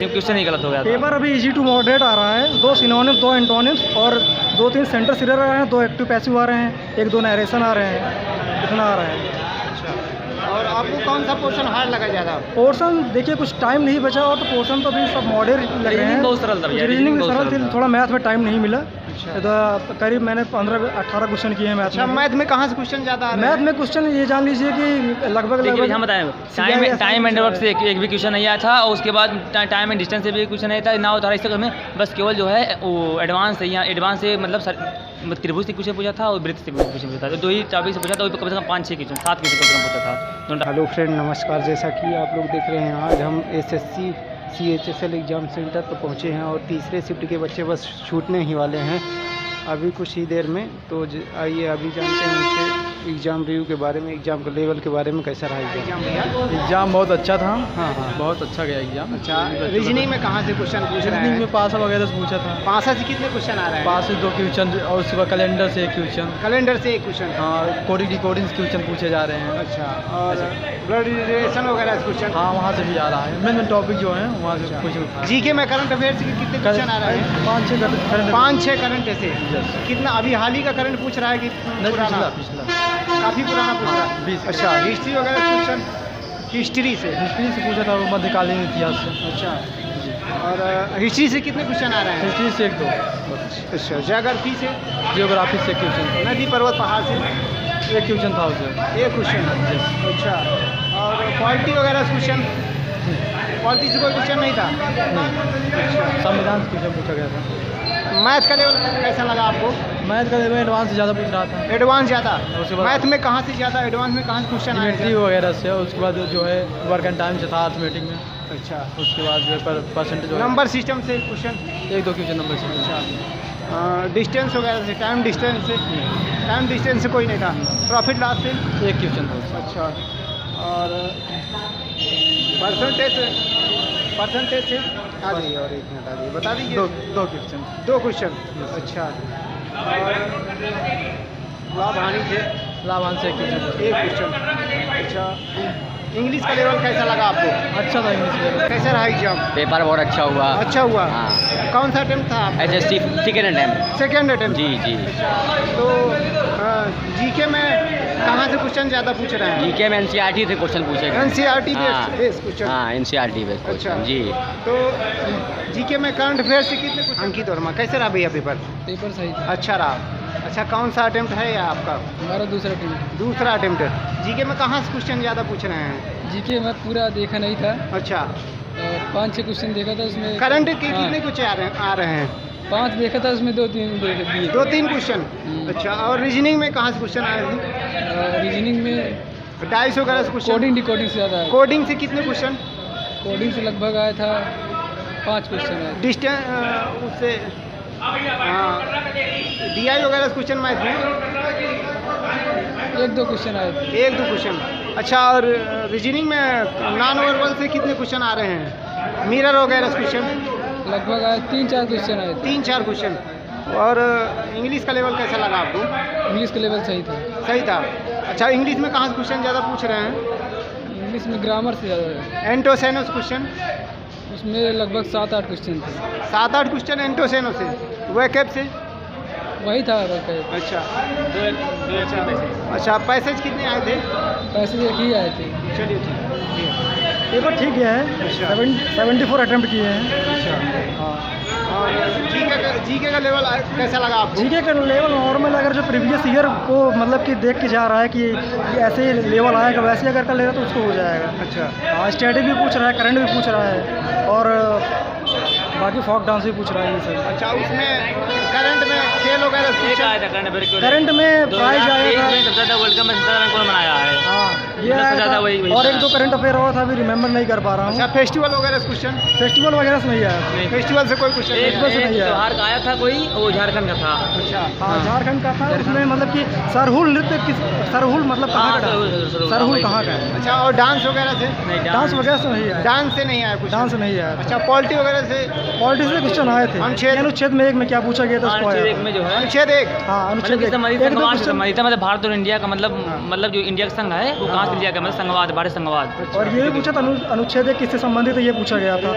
Question ही गलत हो गया था। पेपर अभी इजी टू मॉडरेट आ रहा है, 2 सिनोनिम 2 एंटोनिम्स और 2-3 सेंटर सीरियल आ रहे हैं, 2 एक्टिव पैसिव आ रहे हैं, 1-2 नरेशन आ रहे हैं, इतना आ रहा है। और आपको कौन सा पोर्शन हार्ड लगा ज़्यादा? पोर्शन देखिए कुछ टाइम नहीं बचा और तो पोर्शन तो अभी सब मॉडरेट लग रहे हैं। बहुत सरल था भैया, रीजनिंग में बहुत सरल सरल थी, था। थोड़ा मैथ में टाइम नहीं मिला। तो करीब मैंने 15-18 क्वेश्चन किए हैं मैथ अच्छा, में। मैथ में कहाँ से क्वेश्चन ज़्यादा आ रहे हैं? मैथ में क्वेश्चन ये जान लीजिए कि लगभग देखिए हम बताएं, टाइम एंड वर्क से एक भी क्वेश्चन नहीं आया था और उसके बाद टाइम एंड डिस्टेंस से भी क्वेश्चन नहीं था ना उतारा। इससे हमें बस केवल जो है वो एडवांस से या एडवांस से मतलब त्रिभुज से क्वेश्चन पूछा था और वृत्त से क्वेश्चन पूछा था। तो 2 ही टॉपिक से पूछा था, कम से कम 5-6 क्वेश्चन 7 क्वेश्चन पूछा था। हेलो फ्रेंड, नमस्कार। जैसा कि आप लोग देख रहे हैं, आज हम SSC CHSL एग्ज़ाम सेंटर पर पहुंचे हैं और तीसरे शिफ्ट के बच्चे बस छूटने ही वाले हैं अभी कुछ ही देर में। तो आइए अभी जानते हैं उनसे एग्ज़ाम रिव्यू के बारे में, एग्ज़ाम के लेवल के बारे में। कैसा रहा एग्ज़ाम भैया? एग्जाम बहुत अच्छा था। हाँ हाँ, बहुत अच्छा गया एग्जाम। अच्छा। रीजनिंग में कहाँ से क्वेश्चन पूछ रहे रीजनिंग हैं? में पासा वगैरह से पूछा था। पासा से कितने क्वेश्चन आ रहे हैं? पास से 2 क्वेश्चन और उसके बाद कैलेंडर से 1 क्वेश्चन। कैलेंडर से एक क्वेश्चन। हाँ, कोडिंग डिकोडिंग क्वेश्चन पूछे जा रहे हैं। अच्छा, और ब्लड रिलेशन वगैरह से क्वेश्चन? हाँ, वहाँ से भी आ रहा है। मेन टॉपिक जो है वहाँ से कुछ जीके में करंट अफेयर्स के कितने क्वेश्चन आ रहे हैं? 5-6 करंट ऐसे। कितना अभी हाल ही का करंट पूछ रहा है कि पुराना? पिछला काफ़ी पुराना पूछ रहा है। 20। अच्छा, हिस्ट्री वगैरह क्वेश्चन? हिस्ट्री से पूछा था मध्यकालीन इतिहास से। अच्छा, और हिस्ट्री से कितने क्वेश्चन आ रहे हैं? हिस्ट्री से 1-2। अच्छा, ज्योग्राफी से? जियोग्राफी से क्वेश्चन, नदी पर्वत पहाड़ से? 1 क्वेश्चन था उसे। एक क्वेश्चन। अच्छा, और पॉलिटी वगैरह से क्वेश्चन? पॉलिटी से कोई क्वेश्चन नहीं था? अच्छा, संविधान से क्वेश्चन पूछा गया था। मैथ का लेवल कैसा लगा आपको? मैथ का लेवल एडवांस से ज़्यादा पूछ रहा था। एडवांस ज़्यादा? उसके बाद मैथ में कहाँ से ज़्यादा, एडवांस में कहाँ से क्वेश्चन आए जियोमेट्री थे? वगैरह से, और उसके बाद जो है वर्क एंड टाइम से था अर्थमेटिक में। अच्छा, उसके बाद जो है परसेंटेज नंबर सिस्टम से क्वेश्चन? 1-2 क्वेश्चन नंबर से। अच्छा, डिस्टेंस वगैरह से, टाइम डिस्टेंस से? टाइम डिस्टेंस से कोई नहीं था। प्रॉफिट लॉस से? 1 क्वेश्चन था। अच्छा, और परसेंटेज से? आ जाइए, और 1 मिनट आ जाइए, बता दीजिए। 2 क्वेश्चन। 2 क्वेश्चन। अच्छा, और लाभ हानि से? लाभांश से 1 क्वेश्चन। 1 क्वेश्चन। अच्छा, इंग्लिश का लेवल कैसा लगा आपको? अच्छा था इंग्लिश लेवल। कैसा रहा एग्जाम? पेपर बहुत अच्छा हुआ। अच्छा हुआ। हाँ। कौन सा अटेम्प्ट था? SSC second attempt. Second attempt? जी जी। तो जीके में कहाँ से क्वेश्चन ज़्यादा पूछ रहे हैं? जीके में NCERT से क्वेश्चन पूछे गए। NCERT हाँ। Based question? हाँ, NCERT बेस्ड अच्छा। क्वेश्चन जी। तो जीके में करंट अफेयर से कितने क्वेश्चन? अंकित वर्मा, कैसे रहा भैया पेपर? पेपर सही था। अच्छा रहा। अच्छा, कौन सा अटेम्प्ट है या आपका? हमारा दूसरा अटेम्प्ट। दूसरा अटेम्प्ट। जीके में कहाँ से क्वेश्चन ज़्यादा पूछ रहे हैं? जीके मैं पूरा देखा नहीं था, अच्छा, 5-6 क्वेश्चन देखा था उसमें। करंट के कितने कुछ आ रहे हैं? 5 देखा था उसमें 2-3 दिए। 2-3 क्वेश्चन। अच्छा, और रीजनिंग में कहाँ से क्वेश्चन आए थे? रीजनिंग में 250 वगैरह से क्वेश्चन? कोडिंग डिकोडिंग से ज़्यादा है। कोडिंग से कितने क्वेश्चन? कोडिंग से लगभग आया था 5 क्वेश्चन आए। डिस्टेंस उससे DI वगैरह से क्वेश्चन मैथ में? 1-2 क्वेश्चन आए थे। 1-2 क्वेश्चन। अच्छा, और रीजनिंग में नॉन वर्बल से कितने क्वेश्चन आ रहे हैं? मिरर वगैरह से क्वेश्चन? लगभग आए 3-4 क्वेश्चन आए थे। 3-4 क्वेश्चन। और इंग्लिश का लेवल कैसा लगा आपको? इंग्लिश का लेवल सही था। सही था। अच्छा, इंग्लिश में कहाँ से क्वेश्चन ज़्यादा पूछ रहे हैं? इंग्लिश में ग्रामर से ज़्यादा है। एंटोसेनो से क्वेश्चन? उसमें लगभग 7-8 क्वेश्चन थे। 7-8 क्वेश्चन एंटोसेनो से। वैकेब से? वही था वैकेब। अच्छा। अच्छा, पैसेज कितने आए थे? पैसे 1 ही आए थे। चलिए ठीक। पेपर ठीक गया है। अच्छा। 74 अटेम्प्ट किए हैं। अच्छा, हाँ। और जीके का लेवल कैसा लगा आपको? जीके का लेवल नॉर्मल, अगर जो प्रीवियस ईयर को मतलब कि देख के जा रहा है कि ये ऐसे लेवल आएगा, वैसे अगर कर लेगा तो उसको हो जाएगा। अच्छा। हाँ, स्टडी भी पूछ रहा है, करंट भी पूछ रहा है और बाकी फोक डांस भी पूछ रहा है ये सब। अच्छा, उसमें करंट में खेल वगैरह करंट में प्राइज आएगा। वर्ल्ड कप में कौन बनाया है? हाँ, ये सबसे ज़्यादा आएगा। वही और 1-2 करंट अफेयर हुआ था, अभी रिमेम्बर नहीं कर पा रहा हूँ। अच्छा, फेस्टिवल वगैरह से क्वेश्चन? फेस्टिवल वगैरह से नहीं आया। फेस्टिवल से कोई क्वेश्चन एक नहीं आया? त्योहार का आया था कोई, वो झारखंड का था। अच्छा। हाँ, झारखंड का था। उसमें मतलब कि सरहुल नृत्य सरहुल मतलब कहाँ का है? सरहुल कहाँ का है? अच्छा, और डांस वगैरह से? डांस वगैरह से नहीं आया। डांस से नहीं आया कुछ? डांस नहीं आया। अच्छा, पॉलिटी वगैरह से? पॉलिटिक्स में क्वेश्चन आए थे। अनुच्छेद? अनुच्छेद में 1 में क्या पूछा गया था उसको आया। में जो जो है अनुच्छेद 1। हाँ मतलब अनुच्छेद किस संबंधित एक दो संघवाद से क्वेश्चन संबंधित है, मतलब भारत और इंडिया का मतलब जो इंडिया का संघ है वो कहाँ से लिया गया, मतलब संघवाद, भारत संघवाद। और ये भी पूछा था अनुच्छेद एक किससे संबंधित है, ये पूछा गया था।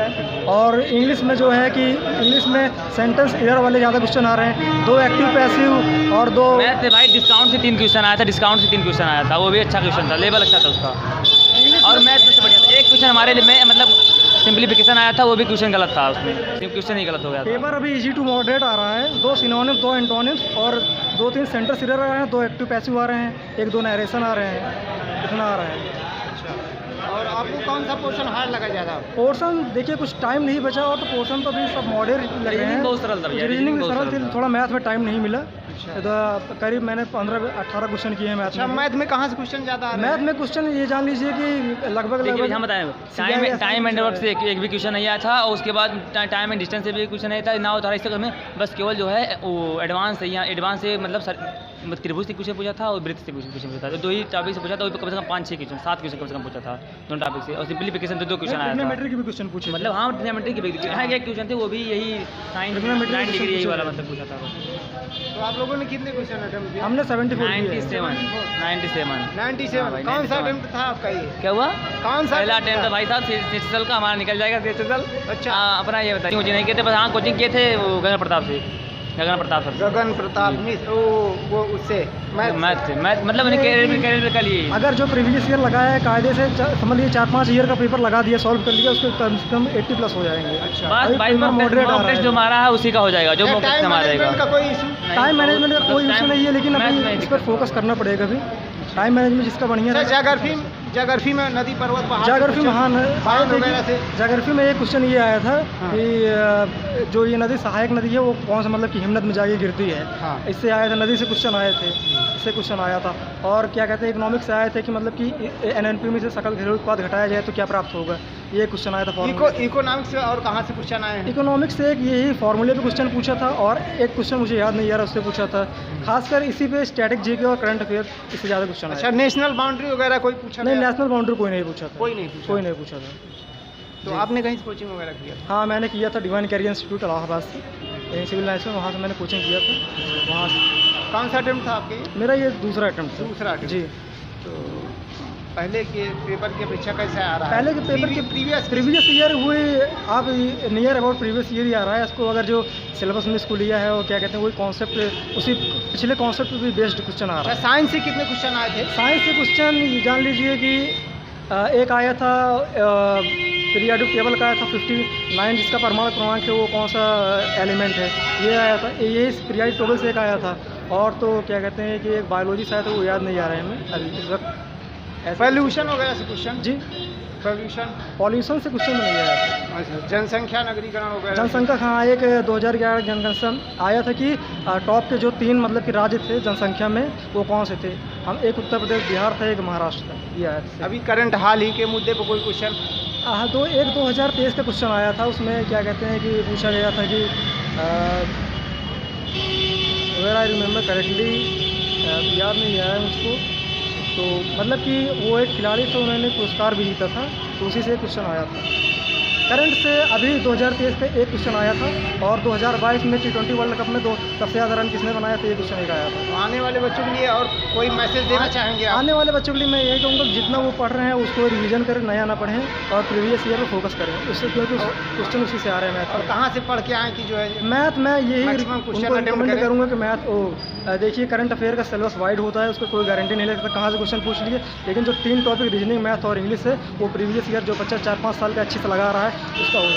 और इंग्लिश में जो है कि इंग्लिश में सेंटेंस एरर वाले ज़्यादा क्वेश्चन आ रहे हैं, 2 एक्टिव पैसिव और 2 मैथ से भाई डिस्काउंट से 3 क्वेश्चन आया था, डिस्काउंट से 3 क्वेश्चन आया था, वो भी अच्छा क्वेश्चन था, लेवल अच्छा था उसका। और मैथ में से बढ़िया था। एक क्वेश्चन हमारे लिए में मतलब सिंप्लीफिकेशन आया था, वो भी क्वेश्चन गलत था, उसमें क्वेश्चन ही गलत हो गया था। पेपर अभी इजी टू मॉडरेट आ रहा है, 2 सिनोनिम 2 एंटोनिम्स और 2-3 सेंटेंस एरर आ रहे हैं, 2 एक्टिव पैसिव आ रहे हैं, 1-2 नरेशन आ रहे हैं, इतना आ रहा है। और आपको कौन सा पोर्शन हार्ड लगा ज़्यादा? पोर्शन देखिए कुछ टाइम नहीं बचा और तो पोर्शन तो अभी सब मॉडरेट लग रहे हैं। बहुत सरल था भैया, रीजनिंग बहुत सरल सरल थी, था। थोड़ा मैथ में टाइम नहीं मिला। तो करीब मैंने 15-18 क्वेश्चन किए हैं मैथ अच्छा, में। मैथ में कहाँ से क्वेश्चन ज़्यादा आ रहे हैं? मैथ में क्वेश्चन ये जान लीजिए कि लगभग देखिए हम बताएं, टाइम एंड वर्क से एक भी क्वेश्चन नहीं आया था, और उसके बाद टाइम एंड डिस्टेंस से भी क्वेश्चन नहीं था, ना होता रहा। इससे में बस केवल जो है वो एडवांस है, या एडवांस से मतलब त्रिभुज से क्वेश्चन पूछा था और वृत्त से क्वेश्चन पूछा था, तो 2 ही टॉपिक से पूछा था, कम से कम 5-6 क्वेश्चन 7 क्वेश्चन कम से कम पूछा था दोनों टॉपिक से, और सिंप्लीफिकेशन से 2 क्वेश्चन आया था। ट्रिग्नोमेट्री के भी क्वेश्चन पूछे, मतलब हाँ ट्रिग्नोमेट्री की भी एक क्वेश्चन थे, वो भी यही 9 डिग्री यही वाला मतलब पूछा था। तो आप लोगों ने कितने क्वेश्चन अटेम्प्ट किए? हमने 74 किए। 97 97। कौन सा अटेम्प्ट था आपका ये? क्या हुआ? कौन सा पहला attempt अटेम्प्ट था? था भाई साहब सीएचएसएल का, हमारा निकल जाएगा सीएचएसएल। अच्छा। अपना ये बताइए, मुझे नहीं कहते, बस हाँ कोचिंग किए थे वो गगन प्रताप सर से। गगन प्रताप मिश्र, वो उससे मैथ से मतलब उन्हें कैरियर का लिए। अगर जो प्रीवियस ईयर लगाया है कायदे से समझ लीजिए 4-5 ईयर का पेपर लगा दिया, सॉल्व कर लिया, उसके कम से कम 80+ हो जाएंगे। अच्छा। बस भाई मॉक टेस्ट जो हमारा है उसी का हो जाएगा, जो मॉक टेस्ट हमारा मैनेजमेंट का रहेगा। कोई इशू? टाइम मैनेजमेंट का कोई इशू नहीं है, लेकिन मैथ अभी में इस पर फोकस करना पड़ेगा। अभी टाइम मैनेजमेंट जिसका बढ़िया है। जाग्राफी में नदी पर्वत पहाड़ जाग्राफी में हाँ बाढ़ वगैरह से। जाग्राफी में एक क्वेश्चन ये आया था हाँ। कि जो ये नदी सहायक नदी है वो कौन सा मतलब कि हिमनद में जाके गिरती है। हाँ। इससे आया था, नदी से क्वेश्चन आए थे, इससे क्वेश्चन आया था। और क्या कहते हैं इकोनॉमिक्स से आए थे कि मतलब कि एनएनपी में से सकल घरेलू उत्पाद घटाया जाए तो क्या प्राप्त होगा, ये क्वेश्चन आया था। इकोनॉमिक्स से और कहाँ से क्वेश्चन आए हैं? इकोनॉमिक्स से एक यही फार्मूले पे क्वेश्चन पूछा था, और एक क्वेश्चन मुझे याद नहीं आ रहा उससे पूछा था, खासकर इसी पे स्टैटिक जीके और करंट अफेयर, इससे ज़्यादा क्वेश्चन अच्छा, आया। नेशनल बाउंड्री वगैरह कोई पूछा नहीं, गया? नेशनल बाउंड्री कोई नहीं पूछा था। कोई नहीं पूछा। कोई नहीं पूछा था। तो आपने कहीं से कोचिंग वगैरह किया? हाँ मैंने किया था डिवाइन कैरियर इंस्टीट्यूट इलाहाबाद से, यहीं सिविल लाइन्स में, वहाँ से मैंने कोचिंग किया था। वहाँ से कौन सा अटेम्प्ट था आपके? मेरा ये दूसरा अटेम्प्ट था। दूसरा attempt। जी। तो पहले के पेपर की अपेक्षा कैसे आ रहा है? पहले के पेपर के प्रीवियस ईयर हुए, आप नियर अबाउट प्रीवियस ईयर ही आ रहा है। इसको अगर जो सिलेबस में इसको लिया है और क्या कहते हैं वही कॉन्सेप्ट, उसी पिछले कॉन्सेप्ट पे भी बेस्ड क्वेश्चन आ रहा है। साइंस से कितने क्वेश्चन आए थे? साइंस से क्वेश्चन जान लीजिए कि एक आया था पीरियोडिक टेबल का आया था 59, जिसका परमाणु क्रमांक है वो कौन सा एलिमेंट है, ये आया था। ये पीरियोडिक टेबल से एक आया था। और तो क्या कहते हैं कि एक बायोलॉजी से आया था, वो याद नहीं आ रहा है हमें अभी इस वक्त। पॉल्यूशन वगैरह से क्वेश्चन? जी, पॉल्यूशन से क्वेश्चन नहीं आया था। अच्छा, जनसंख्या नगरीकरण वगैरह? जनसंख्या हाँ, एक 2011 जनगणना आया था कि टॉप के जो 3 मतलब कि राज्य थे जनसंख्या में वो कौन से थे। हम एक उत्तर प्रदेश, बिहार था, एक महाराष्ट्र था, ये आया था। अभी करंट हाल ही के मुद्दे पर कोई क्वेश्चन? हाँ, 2023 का क्वेश्चन आया था, उसमें क्या कहते हैं कि पूछा गया था कि वेयर आई रिमेंबर करेक्टली, याद नहीं आया मुझको, तो मतलब कि वो एक खिलाड़ी थे, उन्होंने पुरस्कार भी जीता था, तो उसी से क्वेश्चन आया था। करंट से अभी 2023 का एक क्वेश्चन आया था, और 2022 में T20 वर्ल्ड कप में सबसे ज़्यादा रन किसने बनाया था, ये क्वेश्चन एक आया था। तो आने वाले बच्चों के लिए और कोई मैसेज देना चाहेंगे आप? आने वाले बच्चों के लिए मैं यही कहूँगा जितना वो पढ़ रहे हैं उसको रिवीजन करें, नया ना पढ़ें, और प्रीवियस ईयर पर फोकस करें, उससे क्योंकि क्वेश्चन उसी से आ रहे हैं मैथ। और कहाँ से पढ़ के आए कि जो है मैथ में यही Maximum question उनको attempt रिकमेंड करें। करूँगा कि मैथ देखिए करंट अफेयर का सिलेबस वाइड होता है, उसको कोई गारंटी नहीं ले सकता कहाँ से क्वेश्चन पूछ लिए, लेकिन जो 3 टॉपिक रीजनिंग, मैथ और इंग्लिश है वो प्रीवियस ईयर जो बच्चा 4-5 साल का अच्छे से लगा रहा है उसका हो